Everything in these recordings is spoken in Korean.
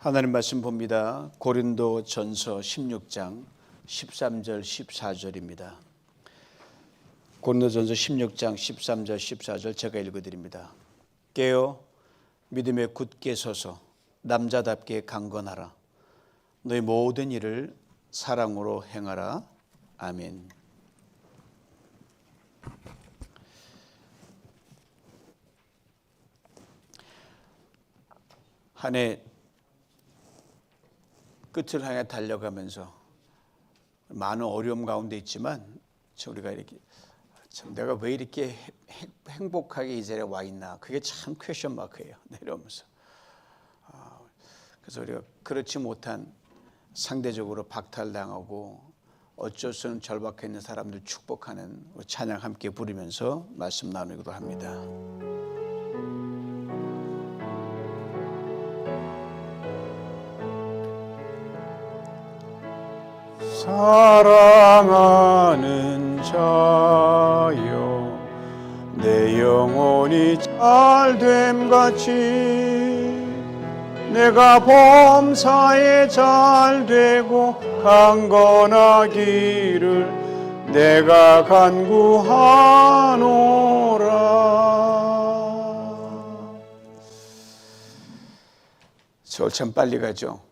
하나님 말씀 봅니다. 고린도 전서 16장 13절 14절입니다. 고린도 전서 16장 13절 14절 제가 읽어드립니다. 깨어 믿음에 굳게 서서 남자답게 강건하라. 너희 모든 일을 사랑으로 행하라. 아멘. 한 해 끝을 향해 달려가면서 많은 어려움 가운데 있지만 우리가 이렇게 참 내가 왜 이렇게 행복하게 이 자리에 와 있나, 그게 참 퀘션 마크예요. 내려오면서 그래서 우리가 그렇지 못한 상대적으로 박탈당하고 어쩔 수 없는 절박해 있는 사람들 축복하는 찬양 함께 부르면서 말씀 나누기도 합니다. 사랑하는 자여, 내 영혼이 잘됨같이 내가 범사에 잘되고 강건하기를 내가 간구하노라. 세월 참 빨리 가죠.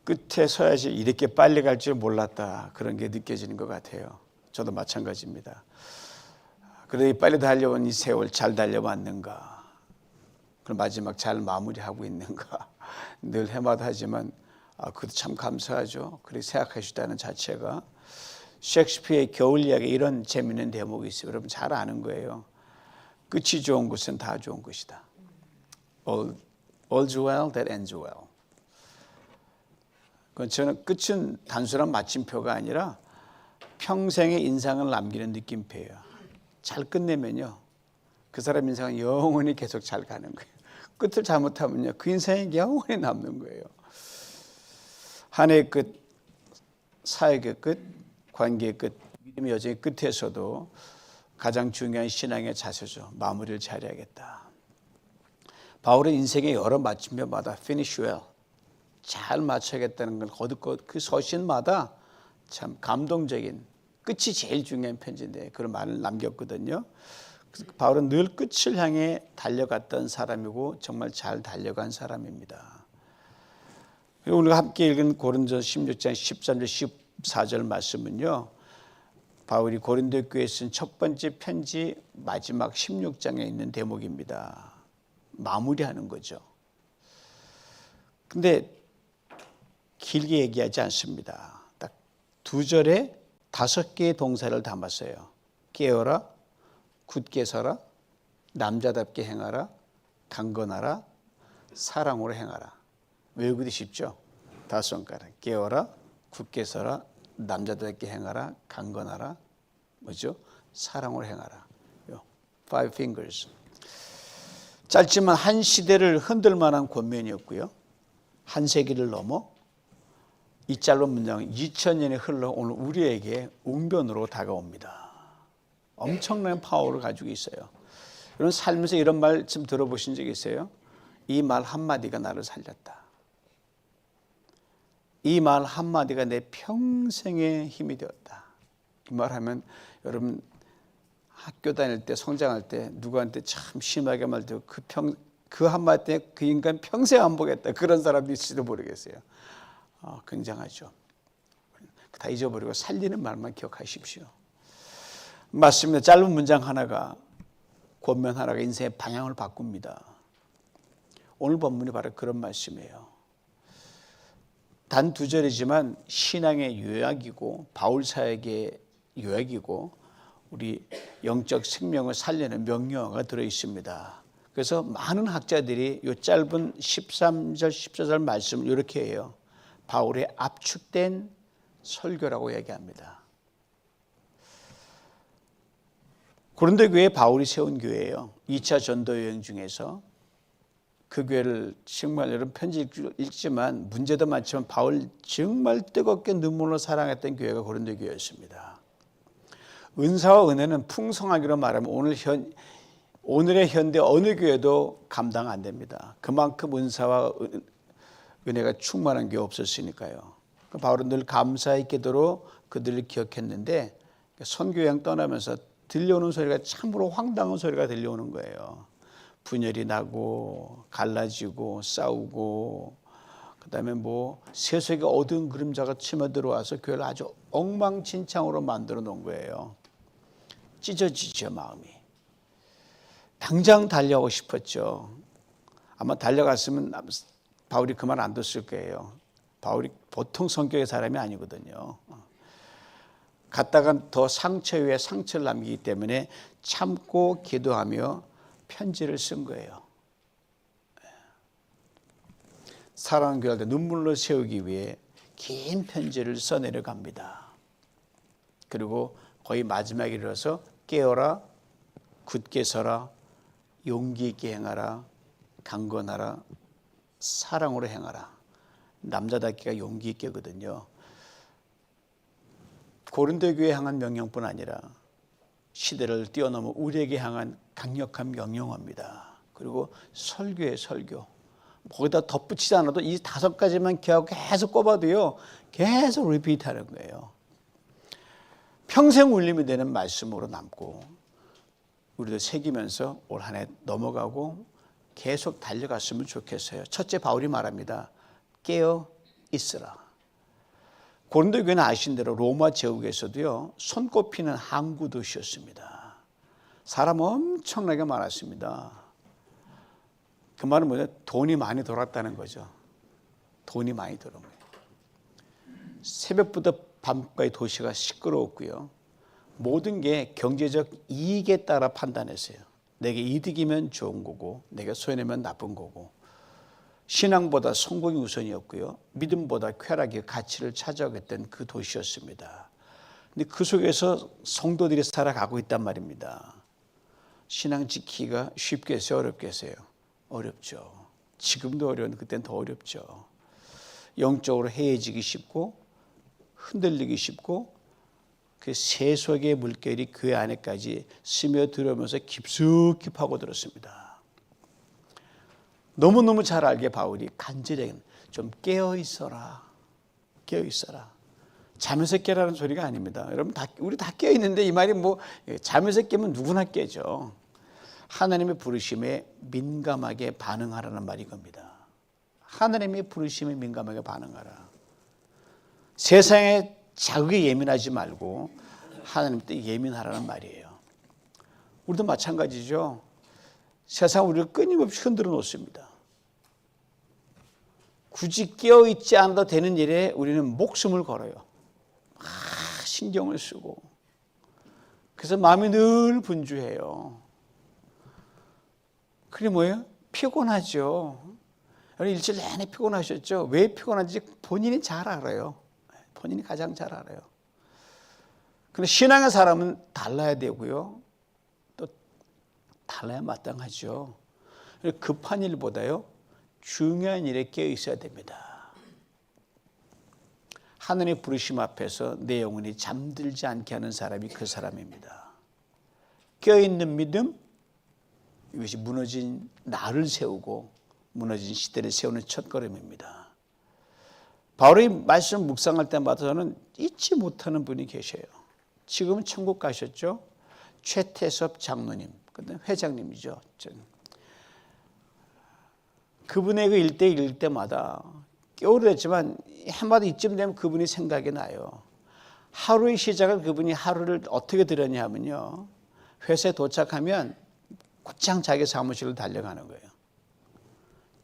끝에 서야지 이렇게 빨리 갈 줄 몰랐다, 그런 게 느껴지는 것 같아요. 저도 마찬가지입니다. 그래도 빨리 달려온 이 세월 잘 달려왔는가, 그럼 마지막 잘 마무리하고 있는가, 늘 해마다 하지만 그것도 참 감사하죠. 그렇게 생각하시다는 자체가. 셰익스피어의 겨울 이야기에 이런 재미있는 대목이 있어요. 여러분 잘 아는 거예요. 끝이 좋은 것은 다 좋은 것이다. All's well that ends well. 저는 끝은 단순한 마침표가 아니라 평생의 인상을 남기는 느낌표예요. 잘 끝내면요, 그 사람 인상은 영원히 계속 잘 가는 거예요. 끝을 잘못하면요, 그 인생이 영원히 남는 거예요. 한 해의 끝, 사역의 끝, 관계의 끝, 믿음의 여정의 끝에서도 가장 중요한 신앙의 자세죠. 마무리를 잘해야겠다. 바울의 인생의 여러 마침표마다 finish well, 잘 맞춰야겠다는 걸 거듭 그 서신마다 참 감동적인, 끝이 제일 중요한 편지인데 그런 말을 남겼거든요. 바울은 늘 끝을 향해 달려갔던 사람이고 정말 잘 달려간 사람입니다. 그리고 우리가 함께 읽은 고린도전서 16장 13절 14절 말씀은요, 바울이 고린도 교회에 쓴 첫 번째 편지 마지막 16장에 있는 대목입니다. 마무리하는 거죠. 근데 길게 얘기하지 않습니다. 딱 두 절에 5개의 동사를 담았어요. 깨어라, 굳게 서라, 남자답게 행하라, 강건하라, 사랑으로 행하라. 외우기도 쉽죠? 5손가락. 깨어라, 굳게 서라, 남자답게 행하라, 강건하라, 뭐죠? 사랑으로 행하라. 5 fingers. 짧지만 한 시대를 흔들 만한 권면이었고요, 한 세기를 넘어 이 짧은 문장은 2000년이 흘러 오늘 우리에게 웅변으로 다가옵니다. 엄청난 파워를 가지고 있어요. 여러분 살면서 이런 말 좀 들어보신 적 있어요? 이 말 한마디가 나를 살렸다. 이 말 한마디가 내 평생의 힘이 되었다. 이 말하면 여러분 학교 다닐 때, 성장할 때 누구한테 참 심하게 말되고 그 한마디 때문에 그 인간 평생 안 보겠다, 그런 사람도 있을지도 모르겠어요. 굉장하죠. 다 잊어버리고 살리는 말만 기억하십시오. 맞습니다. 짧은 문장 하나가, 권면 하나가 인생의 방향을 바꿉니다. 오늘 본문이 바로 그런 말씀이에요. 단 2절이지만 신앙의 요약이고 바울 사역의 요약이고 우리 영적 생명을 살리는 명령어가 들어있습니다. 그래서 많은 학자들이 이 짧은 13절 14절 말씀을 이렇게 해요. 바울의 압축된 설교라고 얘기합니다. 고린도 교회 바울이 세운 교회예요. 2차 전도 여행 중에서 그 교회를 정말 여러분 편지 읽지만 문제도 많지만 바울 정말 뜨겁게 눈물로 사랑했던 교회가 고린도 교회였습니다. 은사와 은혜는 풍성하기로 말하면 오늘의 현대 어느 교회도 감당 안 됩니다. 그만큼 은사와 은혜가 충만한 게 없었으니까요. 바울은 늘 감사의 기도로 그들을 기억했는데 선교 여행 떠나면서 들려오는 소리가 참으로 황당한 소리가 들려오는 거예요. 분열이 나고 갈라지고 싸우고 그다음에 뭐 세속의 어두운 그림자가 치며들어와서 교회를 아주 엉망진창으로 만들어 놓은 거예요. 찢어지죠, 마음이. 당장 달려가고 싶었죠. 아마 달려갔으면 바울이 그 말 안 뒀을 거예요. 바울이 보통 성격의 사람이 아니거든요. 갔다간 더 상처 위에 상처를 남기기 때문에 참고 기도하며 편지를 쓴 거예요. 사랑하는 교회를 눈물로 세우기 위해 긴 편지를 써내려갑니다. 그리고 거의 마지막에 이르러서 깨어라, 굳게 서라, 용기 있게 행하라, 강건하라, 사랑으로 행하라. 남자답기가 용기 있게거든요. 고린도 교회에 향한 명령뿐 아니라 시대를 뛰어넘어 우리에게 향한 강력한 명령어입니다. 그리고 설교에 설교. 거기다 덧붙이지 않아도 이 5가지만 기억하고 계속 꼽아도요. 계속 리피트하는 거예요. 평생 울림이 되는 말씀으로 남고 우리도 새기면서 올 한 해 넘어가고 계속 달려갔으면 좋겠어요. 첫째 바울이 말합니다. 깨어 있으라. 고린도 교회는 아신 대로 로마 제국에서도요. 손꼽히는 항구 도시였습니다. 사람 엄청나게 많았습니다. 그 말은 뭐냐? 돈이 많이 돌았다는 거죠. 돈이 많이 돌은 거예요. 새벽부터 밤까지 도시가 시끄러웠고요. 모든 게 경제적 이익에 따라 판단했어요. 내게 이득이면 좋은 거고 내가 손해면 나쁜 거고 신앙보다 성공이 우선이었고요. 믿음보다 쾌락의 가치를 찾아오겠던 그 도시였습니다. 근데 그 속에서 성도들이 살아가고 있단 말입니다. 신앙 지키기가 쉽겠어요? 어렵겠어요? 어렵죠. 지금도 어려운데 그때는 더 어렵죠. 영적으로 해해지기 쉽고 흔들리기 쉽고 그 세속의 물결이 교회 안에까지 스며들어오면서 깊숙이 파고들었습니다. 너무너무 잘 알게 바울이 간절히 좀 깨어있어라. 깨어있어라. 잠에서 깨라는 소리가 아닙니다. 여러분 우리 다 깨어있는데 이 말이 뭐 잠에서 깨면 누구나 깨죠. 하나님의 부르심에 민감하게 반응하라는 말이 겁니다. 하나님의 부르심에 민감하게 반응하라. 세상의 자극에 예민하지 말고 하나님 때 예민하라는 말이에요. 우리도 마찬가지죠. 세상 우리를 끊임없이 흔들어 놓습니다. 굳이 깨어있지 않아도 되는 일에 우리는 목숨을 걸어요. 신경을 쓰고. 그래서 마음이 늘 분주해요. 그게 뭐예요? 피곤하죠. 일주일 내내 피곤하셨죠? 왜 피곤한지 본인이 잘 알아요. 본인이 가장 잘 알아요. 그런데 신앙의 사람은 달라야 되고요. 또 달라야 마땅하죠. 급한 일보다요. 중요한 일에 깨어 있어야 됩니다. 하늘의 부르심 앞에서 내 영혼이 잠들지 않게 하는 사람이 그 사람입니다. 깨어있는 믿음, 이것이 무너진 나를 세우고 무너진 시대를 세우는 첫걸음입니다. 바울의 말씀 묵상할 때마다 저는 잊지 못하는 분이 계셔요. 지금은 천국 가셨죠. 최태섭 장로님, 회장님이죠. 그분의 그 일대 읽을 때마다 오래됐지만 한마디 이쯤 되면 그분이 생각이 나요. 하루의 시작을 그분이 하루를 어떻게 들었냐 하면요. 회사에 도착하면 곧장 자기 사무실로 달려가는 거예요.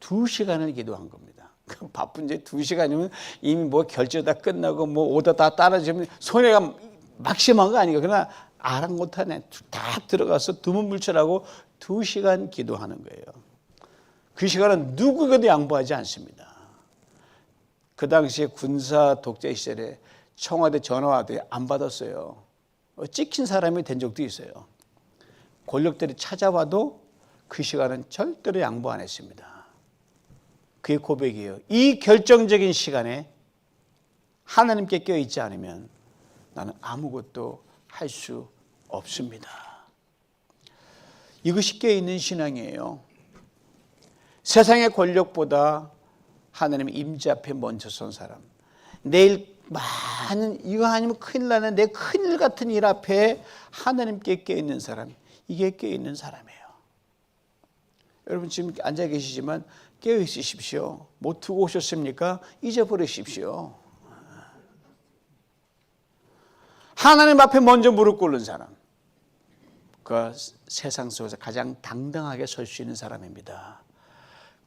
2시간을 기도한 겁니다. 바쁜데 2시간이면 이미 뭐 결제 다 끝나고 뭐 오다 다 따라지면 손해가 막심한 거 아니에요. 그러나 아랑곳하네 딱 들어가서 두문불출하고 2시간 기도하는 거예요. 그 시간은 누구에게도 양보하지 않습니다. 그 당시에 군사 독재 시절에 청와대 전화 와도 안 받았어요. 찍힌 사람이 된 적도 있어요. 권력들이 찾아와도 그 시간은 절대로 양보 안 했습니다. 그게 고백이에요. 이 결정적인 시간에 하나님께 껴있지 않으면 나는 아무것도 할 수 없습니다. 이것이 껴있는 신앙이에요. 세상의 권력보다 하나님 임재 앞에 먼저 선 사람. 내일 많은 이거 아니면 큰일 나는 내 큰일 같은 일 앞에 하나님께 깨어있는 사람. 이게 깨어있는 사람이에요. 여러분 지금 앉아 계시지만 깨어 있으십시오. 못 두고 오셨습니까? 잊어버리십시오. 하나님 앞에 먼저 무릎 꿇는 사람. 그 세상 속에서 가장 당당하게 설 수 있는 사람입니다.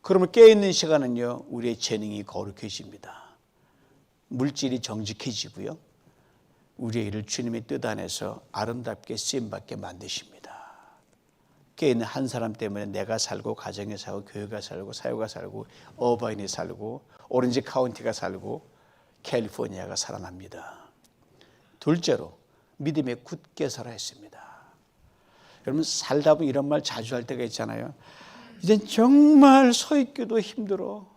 그러면 깨어있는 시간은요, 우리의 재능이 거룩해집니다. 물질이 정직해지고요, 우리의 일을 주님의 뜻 안에서 아름답게 쓰임받게 만드십니다. 깨어있는 한 사람 때문에 내가 살고, 가정에 살고, 교회가 살고, 사회가 살고, 어바인이 살고, 오렌지 카운티가 살고, 캘리포니아가 살아납니다. 둘째로 믿음에 굳게 서라 했습니다. 여러분 살다 보면 이런 말 자주 할 때가 있잖아요. 이젠 정말 서 있기도 힘들어.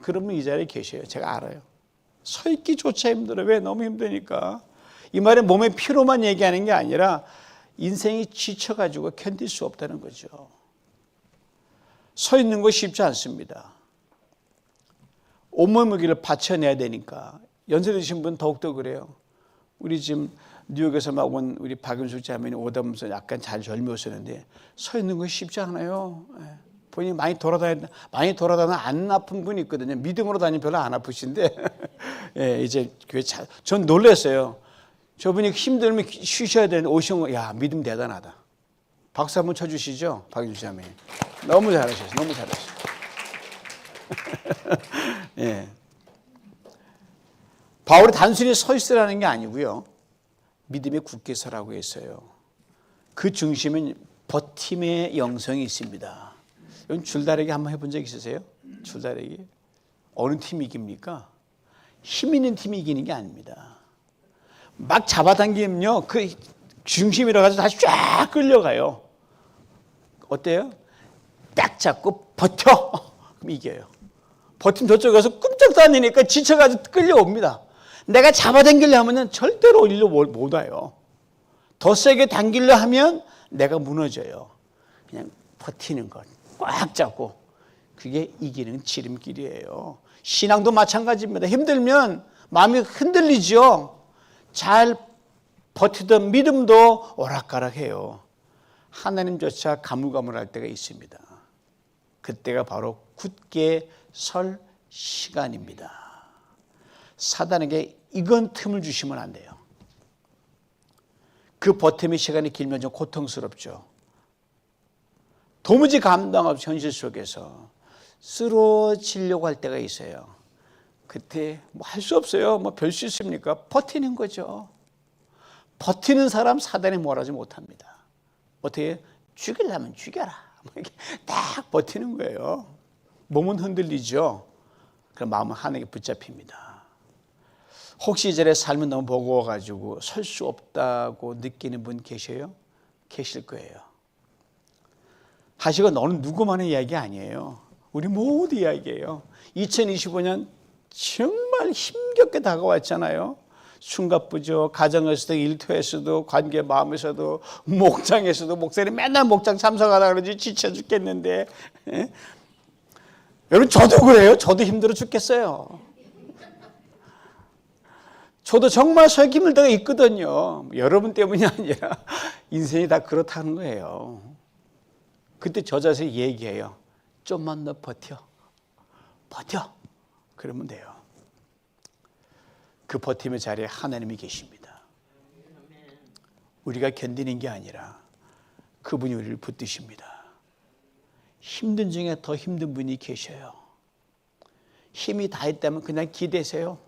그러면 이 자리에 계셔요. 제가 알아요. 서 있기조차 힘들어. 왜? 너무 힘드니까. 이 말은 몸의 피로만 얘기하는 게 아니라 인생이 지쳐가지고 견딜 수 없다는 거죠. 서 있는 거 쉽지 않습니다. 온몸의 무게를 받쳐내야 되니까. 연세 드신 분 더욱더 그래요. 우리 지금 뉴욕에서 막 온 우리 박윤숙 자매님 오다 보면서 약간 잘 젊이 오셨는데 서 있는 거 쉽지 않아요. 본인이 많이 돌아다니는 안 아픈 분이 있거든요. 믿음으로 다니면 별로 안 아프신데 예, 이제 교회 전 놀랐어요. 저분이 힘들면 쉬셔야 되는데 오신 거, 야 믿음 대단하다. 박수 한번 쳐주시죠, 박윤숙 자매님. 너무 잘하셨어요. 너무 잘하셨어요. 예. 바울이 단순히 서 있으라는 게 아니고요, 믿음에 굳게 서라고 했어요. 그 중심은 버팀의 영성이 있습니다. 여러분 줄다리기 한번 해본 적 있으세요? 줄다리기. 어느 팀이 이깁니까? 힘 있는 팀이 이기는 게 아닙니다. 막 잡아당기면요, 그 중심이라 가지고 다시 쫙 끌려가요. 어때요? 딱 잡고 버텨. 그럼 이겨요. 버티면 저쪽에 가서 끔찍도 안 되니까 지쳐가지고 끌려옵니다. 내가 잡아당기려 하면 절대로 일로 못 와요. 더 세게 당기려 하면 내가 무너져요. 그냥 버티는 것, 꽉 잡고, 그게 이기는 지름길이에요. 신앙도 마찬가지입니다. 힘들면 마음이 흔들리죠. 잘 버티던 믿음도 오락가락해요. 하나님조차 가물가물할 때가 있습니다. 그때가 바로 굳게 설 시간입니다. 사단에게 이건 틈을 주시면 안 돼요. 그 버팀의 시간이 길면 좀 고통스럽죠. 도무지 감당 없이 현실 속에서 쓰러지려고 할 때가 있어요. 그때 뭐 할 수 없어요. 뭐 별 수 있습니까? 버티는 거죠. 버티는 사람 사단이 뭘 하지 못합니다. 어떻게 죽이려면 죽여라. 이렇게 딱 버티는 거예요. 몸은 흔들리죠. 그럼 마음은 하나님께 붙잡힙니다. 혹시 이 자리에 삶은 너무 버거워가지고 설 수 없다고 느끼는 분 계셔요? 계실 거예요. 하시고 너는 누구만의 이야기 아니에요. 우리 모두 이야기예요. 2025년 정말 힘겹게 다가왔잖아요. 숨가쁘죠. 가정에서도 일터에서도 관계 마음에서도 목장에서도 목사님 맨날 목장 참석하라 그러지 지쳐 죽겠는데. 예? 여러분 저도 그래요. 저도 힘들어 죽겠어요. 저도 정말 서 있기 힘들 때가 있거든요. 여러분 때문이 아니라 인생이 다 그렇다는 거예요. 그때 저 자세히 얘기해요. 좀만 더 버텨. 버텨. 그러면 돼요. 그 버팀의 자리에 하나님이 계십니다. 우리가 견디는 게 아니라 그분이 우리를 붙드십니다. 힘든 중에 더 힘든 분이 계셔요. 힘이 다 있다면 그냥 기대세요.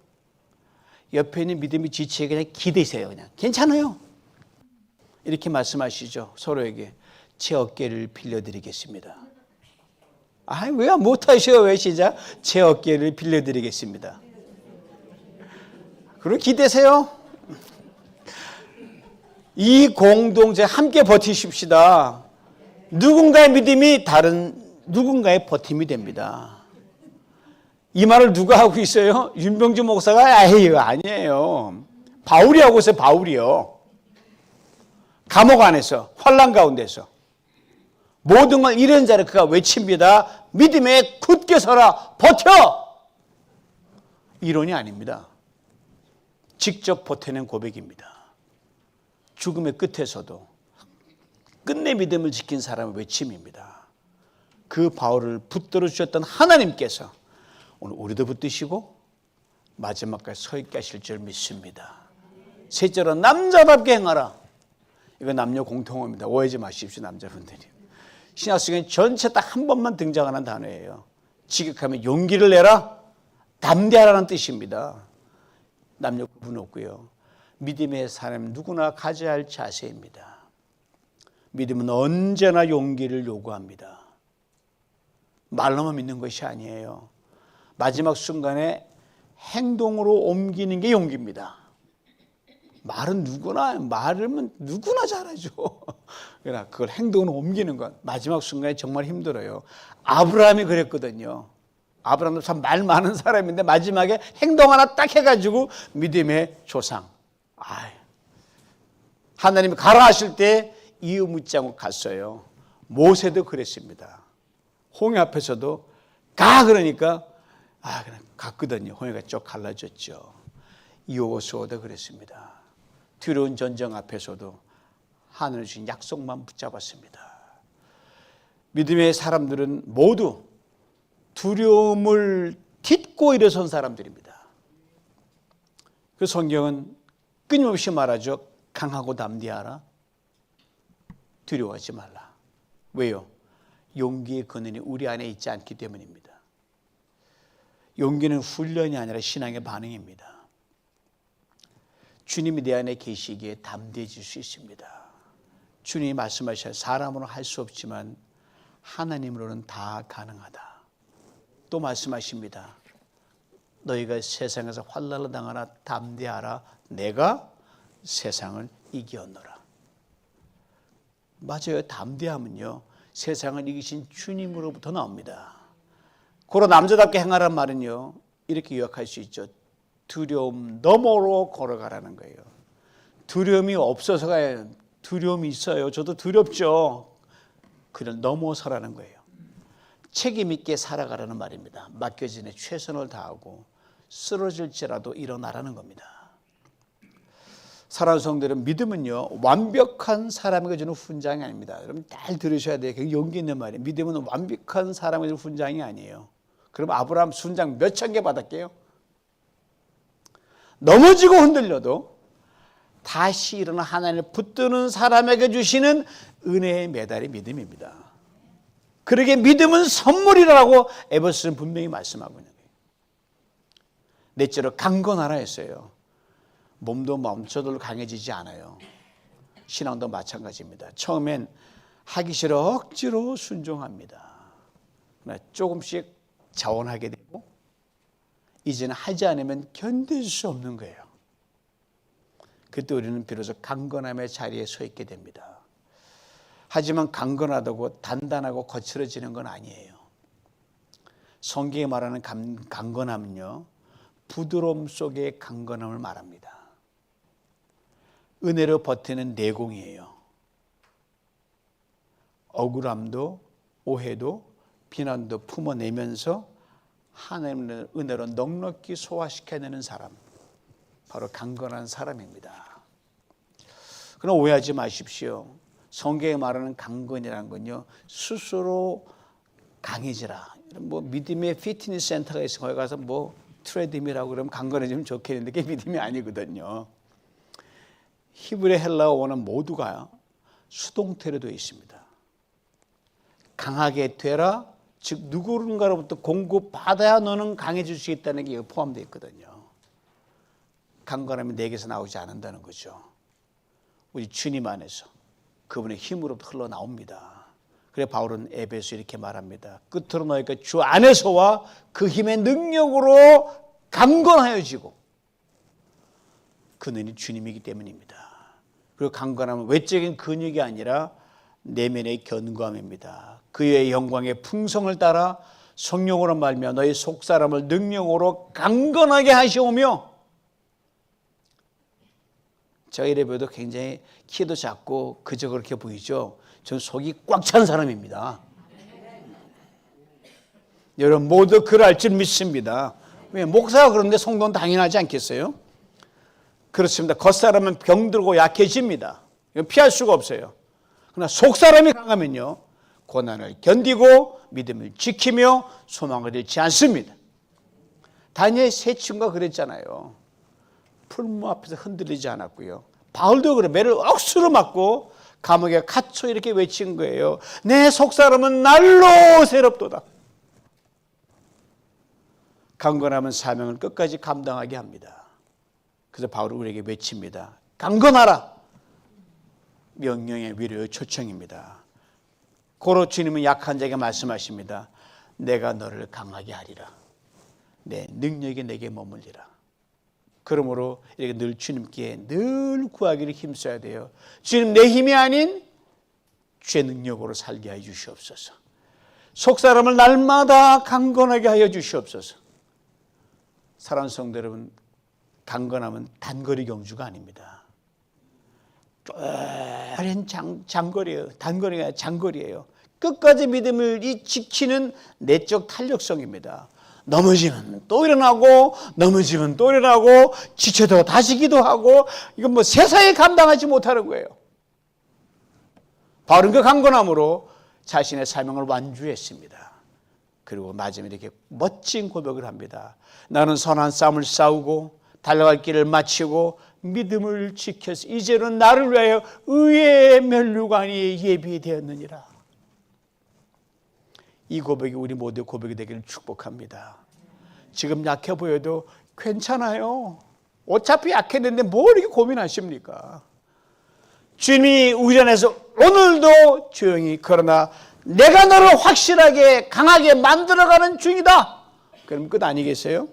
옆에 있는 믿음이 지치게 그냥 기대세요. 그냥 괜찮아요. 이렇게 말씀하시죠. 서로에게 제 어깨를 빌려드리겠습니다. 아, 왜 못하셔? 왜 시작? 제 어깨를 빌려드리겠습니다. 그리고 기대세요. 이 공동체 함께 버티십시다. 누군가의 믿음이 다른 누군가의 버팀이 됩니다. 이 말을 누가 하고 있어요? 윤병주 목사가 아니에요. 바울이 하고 있어요. 바울이요. 감옥 안에서 환난 가운데서 모든 걸 잃은 자를 그가 외칩니다. 믿음에 굳게 서라. 버텨. 이론이 아닙니다. 직접 보태낸 고백입니다. 죽음의 끝에서도 끝내 믿음을 지킨 사람의 외침입니다. 그 바울을 붙들어 주셨던 하나님께서 오늘 우리도 붙드시고 마지막까지 서 있게 하실 줄 믿습니다. 셋째로 남자답게 행하라. 이거 남녀 공통어입니다. 오해하지 마십시오, 남자분들이. 신약성경 전체 딱 한 번만 등장하는 단어예요. 지극하면 용기를 내라, 담대하라는 뜻입니다. 남녀 구분 없고요. 믿음의 사람 누구나 가져야 할 자세입니다. 믿음은 언제나 용기를 요구합니다. 말로만 믿는 것이 아니에요. 마지막 순간에 행동으로 옮기는 게 용기입니다. 말은 말은 누구나 잘하죠. 그러나 그걸 행동으로 옮기는 건 마지막 순간에 정말 힘들어요. 아브라함이 그랬거든요. 아브라함도 참 말 많은 사람인데 마지막에 행동 하나 딱 해가지고 믿음의 조상. 하나님이 가라 하실 때 이유 묻지 않고 갔어요. 모세도 그랬습니다. 홍해 앞에서도 가 그러니까 그냥 갔거든요. 홍해가 쭉 갈라졌죠. 여호수아도 그랬습니다. 두려운 전쟁 앞에서도 하늘 주신 약속만 붙잡았습니다. 믿음의 사람들은 모두 두려움을 딛고 일어선 사람들입니다. 그 성경은 끊임없이 말하죠. 강하고 담대하라. 두려워하지 말라. 왜요? 용기의 근원이 우리 안에 있지 않기 때문입니다. 용기는 훈련이 아니라 신앙의 반응입니다. 주님이 내 안에 계시기에 담대해질 수 있습니다. 주님이 말씀하셔서 사람으로는 할 수 없지만 하나님으로는 다 가능하다. 또 말씀하십니다. 너희가 세상에서 환난을 당하나 담대하라. 내가 세상을 이기었노라. 맞아요. 담대함은요, 세상을 이기신 주님으로부터 나옵니다. 고로 남자답게 행하란 말은요, 이렇게 요약할 수 있죠. 두려움 너머로 걸어가라는 거예요. 두려움이 없어서가 아니라 두려움이 있어요. 저도 두렵죠. 그를 넘어서라는 거예요. 책임 있게 살아가라는 말입니다. 맡겨진 에 최선을 다하고 쓰러질지라도 일어나라는 겁니다. 사랑하는 성도들은 믿음은요, 완벽한 사람에게 주는 훈장이 아닙니다. 여러분 잘 들으셔야 돼요. 용기 있는 말이에요. 믿음은 완벽한 사람에게 주는 훈장이 아니에요. 그럼 아브라함 훈장 몇천 개 받았게요? 넘어지고 흔들려도 다시 일어나 하나님을 붙드는 사람에게 주시는 은혜의 메달이 믿음입니다. 그러게 믿음은 선물이라고 에베소서는 분명히 말씀하고 있는 거예요. 넷째로 강건하라 했어요. 몸도 멈춰도 강해지지 않아요. 신앙도 마찬가지입니다. 처음엔 하기 싫어 억지로 순종합니다. 조금씩 자원하게 되고 이제는 하지 않으면 견딜 수 없는 거예요. 그때 우리는 비로소 강건함의 자리에 서 있게 됩니다. 하지만 강건하다고 단단하고 거칠어지는 건 아니에요. 성경이 말하는 강건함은요, 부드러움 속의 강건함을 말합니다. 은혜로 버티는 내공이에요. 억울함도 오해도 비난도 품어내면서 하나님의 은혜로 넉넉히 소화시켜내는 사람, 바로 강건한 사람입니다. 그러나 오해하지 마십시오. 성경에 말하는 강건이라는 건요, 스스로 강해지라. 믿음의 피트니스 센터가 있으면 거기 가서 트레드밀하고 그러면 강건해지면 좋겠는데 그게 믿음이 아니거든요. 히브리 헬라어 원어는 모두가 수동태로 되어 있습니다. 강하게 되라, 즉 누군가로부터 공급받아야 너는 강해질 수 있다는 게 포함되어 있거든요. 강건함이 내게서 나오지 않는다는 거죠. 우리 주님 안에서 그분의 힘으로부터 흘러나옵니다. 그래 바울은 에베소 이렇게 말합니다. 끝으로 너희가 주 안에서와 그 힘의 능력으로 강건하여지고, 그는 주님이기 때문입니다. 그리고 강건함은 외적인 근육이 아니라 내면의 견고함입니다. 그의 영광의 풍성을 따라 성령으로 말미암아 너희 속사람을 능력으로 강건하게 하시오며, 저희 예배도 굉장히 키도 작고 그저 그렇게 보이죠. 전 속이 꽉 찬 사람입니다. 여러분 모두 그럴 줄 믿습니다. 왜? 목사가 그런데 성도는 당연하지 않겠어요? 그렇습니다. 겉사람은 병들고 약해집니다. 이건 피할 수가 없어요. 그러나 속사람이 강하면요, 고난을 견디고 믿음을 지키며 소망을 잃지 않습니다. 다니엘 세 친구가 그랬잖아요. 풀무 앞에서 흔들리지 않았고요. 바울도 그래, 매를 억수로 맞고 감옥에 갇혀 이렇게 외친 거예요. 내 속사람은 날로 새롭도다. 강건함은 사명을 끝까지 감당하게 합니다. 그래서 바울은 우리에게 외칩니다. 강건하라. 명령의 위로의 초청입니다. 고로 주님은 약한 자에게 말씀하십니다. 내가 너를 강하게 하리라. 내 능력이 내게 머물리라. 그러므로 이렇게 늘 주님께 늘 구하기를 힘써야 돼요. 주님, 내 힘이 아닌 주의 능력으로 살게 하여 주시옵소서. 속사람을 날마다 강건하게 하여 주시옵소서. 사랑하는 성도 여러분, 강건함은 단거리 경주가 아닙니다. 오랜 장거리예요. 단거리가 아니라 장거리예요. 끝까지 믿음을 지키는 내적 탄력성입니다. 넘어지면 또 일어나고, 넘어지면 또 일어나고, 지쳐도 다시 기도하고, 이건 뭐 세상에 감당하지 못하는 거예요. 바울은 그 강건함으로 자신의 사명을 완주했습니다. 그리고 마지막에 이렇게 멋진 고백을 합니다. 나는 선한 싸움을 싸우고 달려갈 길을 마치고 믿음을 지켜서 이제는 나를 위하여 의의 면류관이 예비되었느니라. 이 고백이 우리 모두의 고백이 되기를 축복합니다. 지금 약해 보여도 괜찮아요. 어차피 약했는데 뭘 이렇게 고민하십니까? 주님이 우리 안에서 오늘도 조용히, 그러나 내가 너를 확실하게 강하게 만들어가는 중이다. 그럼 끝 아니겠어요?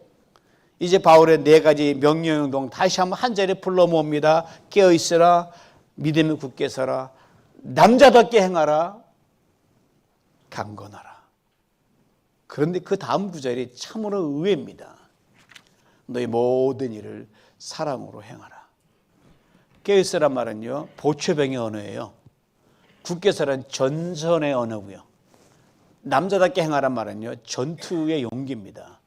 이제 바울의 네 가지 명령운동 다시 한번 한 자리에 불러 모읍니다. 깨어있으라, 믿음을 굳게 서라, 남자답게 행하라, 강건하라. 그런데 그 다음 구절이 참으로 의외입니다. 너희 모든 일을 사랑으로 행하라. 깨어있으란 말은요, 보초병의 언어예요. 굳게 서란 전선의 언어고요. 남자답게 행하란 말은요, 전투의 용기입니다.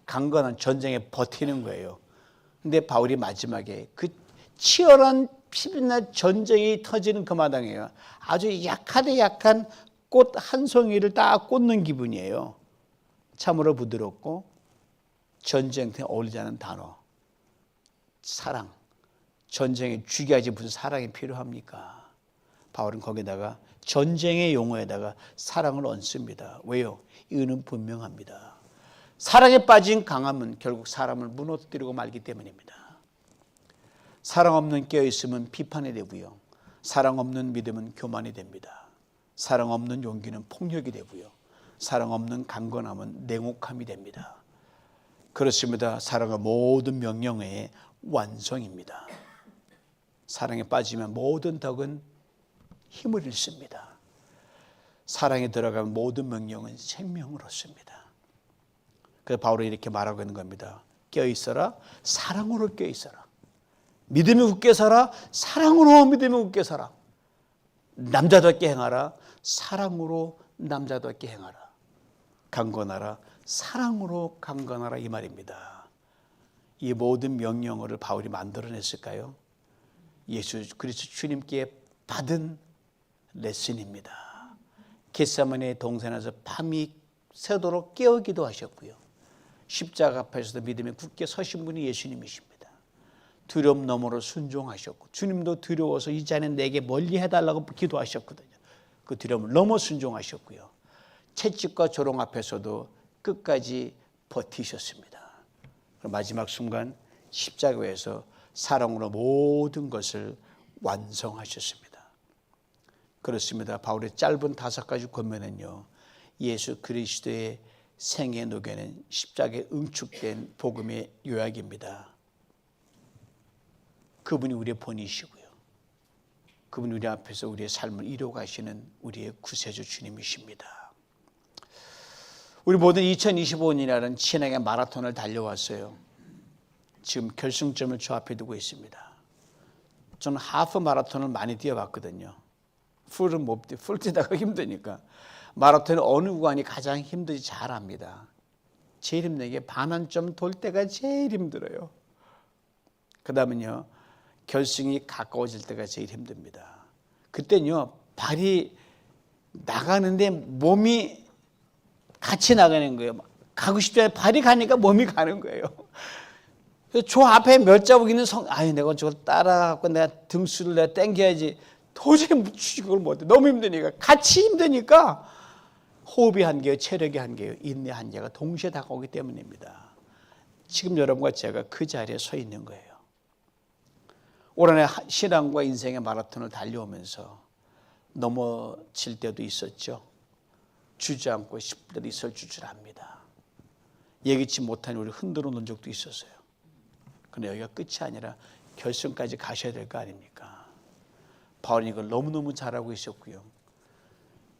강건한 전쟁에 버티는 거예요. 근데 바울이 마지막에 그 치열한 피빛난 전쟁이 터지는 그 마당에요, 아주 약하되 약한 꽃 한 송이를 딱 꽂는 기분이에요. 참으로 부드럽고 전쟁터에 어울리지 않은 단어, 사랑. 전쟁에 죽여야지 무슨 사랑이 필요합니까? 바울은 거기다가 전쟁의 용어에다가 사랑을 얹습니다. 왜요? 이유는 분명합니다. 사랑에 빠진 강함은 결국 사람을 무너뜨리고 말기 때문입니다. 사랑 없는 깨어있음은 비판이 되고요, 사랑 없는 믿음은 교만이 됩니다. 사랑 없는 용기는 폭력이 되고요, 사랑 없는 강건함은 냉혹함이 됩니다. 그렇습니다. 사랑은 모든 명령의 완성입니다. 사랑에 빠지면 모든 덕은 힘을 잃습니다. 사랑에 들어가면 모든 명령은 생명을 얻습니다. 그래서 바울은 이렇게 말하고 있는 겁니다. 깨어있어라, 사랑으로 깨어있어라. 믿음이 굳게 서라, 사랑으로 믿음이 굳게 서라. 남자답게 행하라, 사랑으로 남자답게 행하라. 강건하라, 사랑으로 강건하라, 이 말입니다. 이 모든 명령어를 바울이 만들어냈을까요? 예수 그리스도 주님께 받은 레슨입니다. 겟세마네 동산에서 밤이 새도록 깨어 기도하셨고요, 십자가 앞에서도 믿음에 굳게 서신 분이 예수님이십니다. 두려움 너머로 순종하셨고, 주님도 두려워서 이 자는 내게 멀리 해달라고 기도하셨거든요. 그 두려움을 넘어 순종하셨고요, 채찍과 조롱 앞에서도 끝까지 버티셨습니다. 마지막 순간 십자가에서 사랑으로 모든 것을 완성하셨습니다. 그렇습니다. 바울의 짧은 5가지 권면은요, 예수 그리스도의 생에 녹여낸 십자가에 응축된 복음의 요약입니다. 그분이 우리의 본이시고요, 그분이 우리 앞에서 우리의 삶을 이루어가시는 우리의 구세주 주님이십니다. 우리 모든 2025년이라는 신앙의 마라톤을 달려왔어요. 지금 결승점을 저 앞에 두고 있습니다. 저는 하프 마라톤을 많이 뛰어봤거든요. 풀은 못 풀 뛰다가 힘드니까. 마라톤의 어느 구간이 가장 힘든지 잘 압니다. 제일 힘든 게 반환점 돌 때가 제일 힘들어요. 그 다음은요, 결승이 가까워질 때가 제일 힘듭니다. 그때는요, 발이 나가는데 몸이 같이 나가는 거예요. 가고 싶지 않아요. 발이 가니까 몸이 가는 거예요. 저 앞에 몇 자국 있는 내가 저걸 따라가고 내가 등수를 내가 땡겨야지. 도저히 그걸 못해. 너무 힘드니까. 같이 힘드니까 호흡이 한계요, 체력이 한계요, 인내 한계가 동시에 다가오기 때문입니다. 지금 여러분과 제가 그 자리에 서 있는 거예요. 올 한해 신앙과 인생의 마라톤을 달려오면서 넘어질 때도 있었죠. 주저앉고 싶을 때도 있을 줄 압니다. 예기치 못한 우리 흔들어 놓은 적도 있었어요. 그런데 여기가 끝이 아니라 결승까지 가셔야 될 거 아닙니까? 바울이 이걸 너무너무 잘하고 있었고요.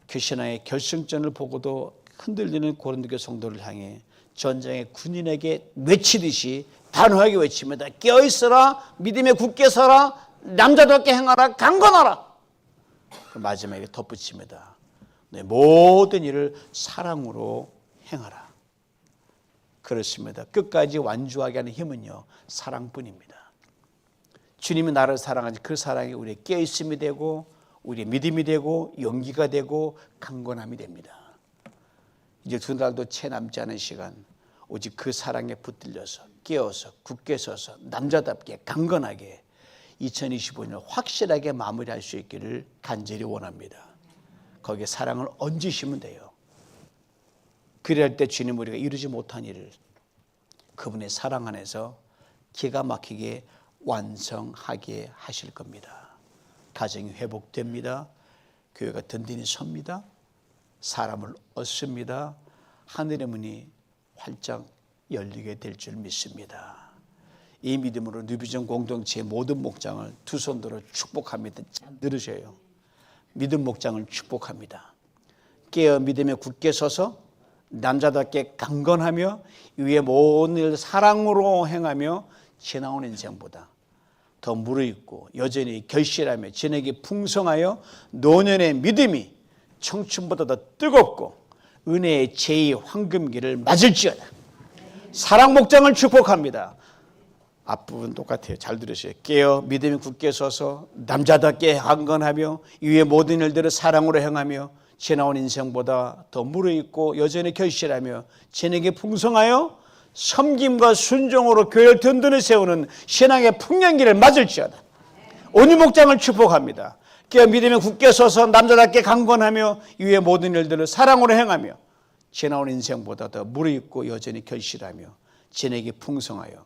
그 신앙의 결승전을 보고도 흔들리는 고린도 성도를 향해 전장의 군인에게 외치듯이 단호하게 외칩니다. 깨어있어라, 믿음에 굳게 서라, 남자답게 행하라, 강건하라. 마지막에 덧붙입니다. 내 모든 일을 사랑으로 행하라. 그렇습니다. 끝까지 완주하게 하는 힘은요, 사랑뿐입니다. 주님이 나를 사랑하지 그 사랑이 우리의 깨어있음이 되고 우리의 믿음이 되고 용기가 되고 강건함이 됩니다. 이제 두 달도 채 남지 않은 시간, 오직 그 사랑에 붙들려서 깨어서 굳게 서서 남자답게 강건하게 2025년을 확실하게 마무리할 수 있기를 간절히 원합니다. 거기에 사랑을 얹으시면 돼요. 그럴 때 주님 우리가 이루지 못한 일을 그분의 사랑 안에서 기가 막히게 완성하게 하실 겁니다. 가정이 회복됩니다. 교회가 든든히 섭니다. 사람을 얻습니다. 하늘의 문이 활짝 열리게 될 줄 믿습니다. 이 믿음으로 뉴비전 공동체의 모든 목장을 두 손들어 축복합니다. 들으셔요. 믿음 목장을 축복합니다. 깨어 믿음에 굳게 서서 남자답게 강건하며 위에 모든 일 사랑으로 행하며 지나온 인생보다 더 무르익고 여전히 결실하며 진액이 풍성하여 노년의 믿음이 청춘보다 더 뜨겁고 은혜의 제2 황금기를 맞을지어다. 사랑 목장을 축복합니다. 앞부분 똑같아요. 잘 들으세요. 깨어 믿음이 굳게 서서 남자답게 강건하며 위에 모든 일들을 사랑으로 행하며 지나온 인생보다 더 무르익고 여전히 결실하며 진액이 풍성하여 섬김과 순종으로 교회를 든든히 세우는 신앙의 풍년기를 맞을지어다. 온유 목장을 축복합니다. 깨어 믿음에 굳게 서서 남자답게 강건하며 위에 모든 일들을 사랑으로 행하며 지나온 인생보다 더 무르익고 여전히 결실하며 진액이 풍성하여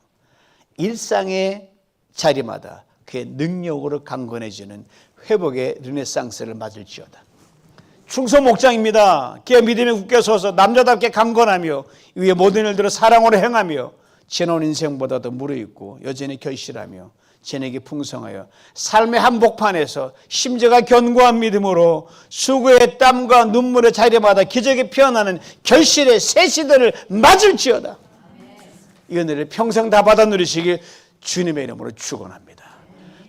일상의 자리마다 그의 능력으로 강건해지는 회복의 르네상스를 맞을지어다. 충성 목장입니다. 깨어 믿음에 굳게 서서 남자답게 강건하며 위에 모든 일들을 사랑으로 행하며 지나온 인생보다 더 무르익고 여전히 결실하며 진액이 풍성하여 삶의 한복판에서 심지어가 견고한 믿음으로 수고의 땀과 눈물의 자리마다 기적이 피어나는 결실의 새 시대를 맞을지어다. 이 은혜를 평생 다 받아 누리시길 주님의 이름으로 축원합니다.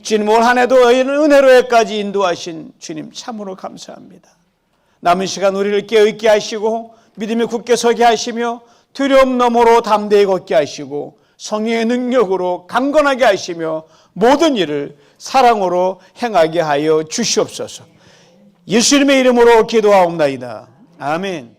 주님 올 한 해도 은혜로에까지 인도하신 주님 참으로 감사합니다. 남은 시간 우리를 깨어있게 하시고 믿음에 굳게 서게 하시며 두려움 너머로 담대히 걷게 하시고 성령의 능력으로 강건하게 하시며 모든 일을 사랑으로 행하게 하여 주시옵소서. 예수님의 이름으로 기도하옵나이다. 아멘.